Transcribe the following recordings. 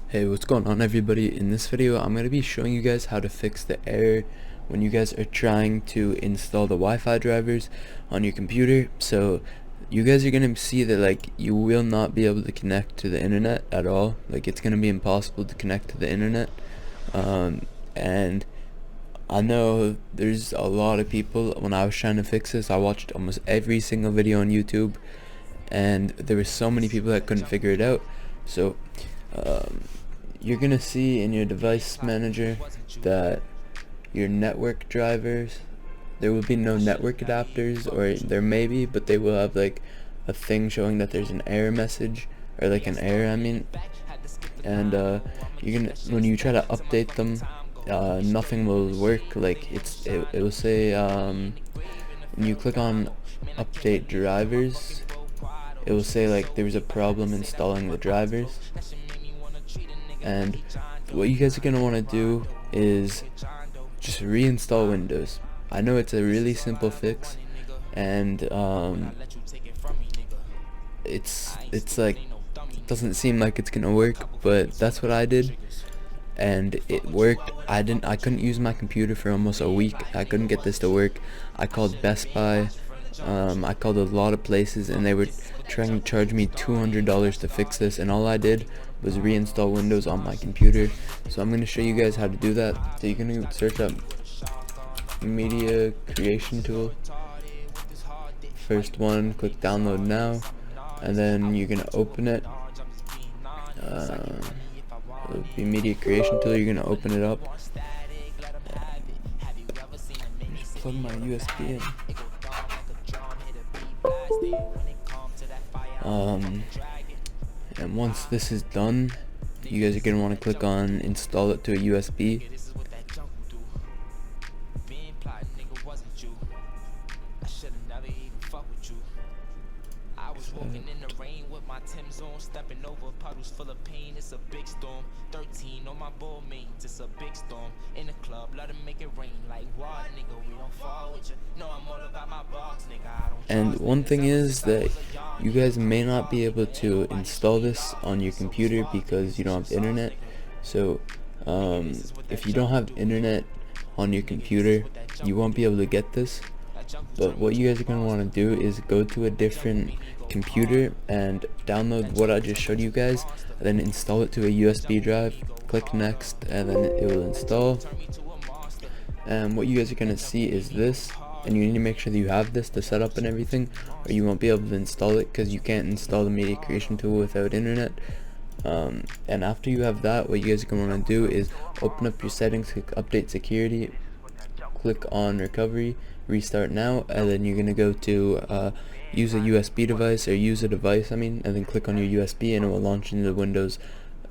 Hey, what's going on everybody? In this video I'm going to be showing you guys how to fix the error when you guys are trying to install the Wi-Fi drivers on your computer. So you guys are going to see that you will not be able to connect to the internet at all. It's going to be impossible to connect to the internet. And I know there's a lot of people. When I was trying to fix this, I watched almost every single video on YouTube, and there were so many people that couldn't figure it out. So you're gonna see in your device manager that your network drivers, there will be no network adapters, or there may be, but they will have like a thing showing that there's an error message, or like an error, I mean. And you're gonna, when you try to update them, nothing will work. It will say when you click on update drivers, it will say like there's a problem installing the drivers. And what you guys are gonna want to do is just reinstall Windows. I know it's a really simple fix, and it's like, it doesn't seem like it's gonna work, but that's what I did, and it worked. I couldn't use my computer for almost a week. I couldn't get this to work. I called Best Buy, I called a lot of places, and they were trying to charge me $200 to fix this, and all I did was reinstall Windows on my computer. So I'm going to show you guys how to do that. So you're going to search up Media Creation Tool. First one, click download now, and then you're going to open it. It'll be Media Creation Tool. You're going to open it up. Just plug my USB in. And once this is done, you guys are going to want to click on install it to a USB. Stepping over puddles full of pain, it's a big storm. 13 on my bull mains, it's a big storm. In the club, let them make it rain. Like what, nigga, we don't fall with you. No, I'm all about my box, nigga, I don't. And one thing is that you guys may not be able to install this on your computer because you don't have internet. So if you don't have internet on your computer, you won't be able to get this. But what you guys are going to want to do is go to a different computer and download what I just showed you guys, and then install it to a USB drive. Click next, and then it will install. And what you guys are going to see is this, and you need to make sure that you have this to set up and everything, or you won't be able to install it because you can't install the Media Creation Tool without internet. And after you have that, what you guys are going to want to do is open up your settings, click update security, click on recovery, restart now, and then you're going to go to use a USB device, or use a device, and then click on your USB, and it will launch into the Windows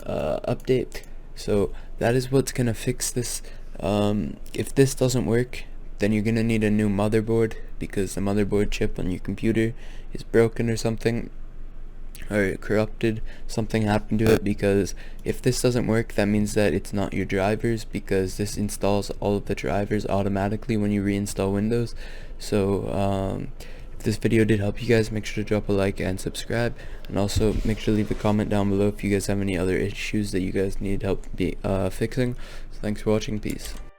update. So that is what's going to fix this. If this doesn't work, then you're going to need a new motherboard, because the motherboard chip on your computer is broken or something, or corrupted. Something happened to it, because if this doesn't work, that means that it's not your drivers, because this installs all of the drivers automatically when you reinstall Windows. So if this video did help you guys, make sure to drop a like and subscribe, and also make sure to leave a comment down below if you guys have any other issues that you guys need help fixing. So thanks for watching, peace.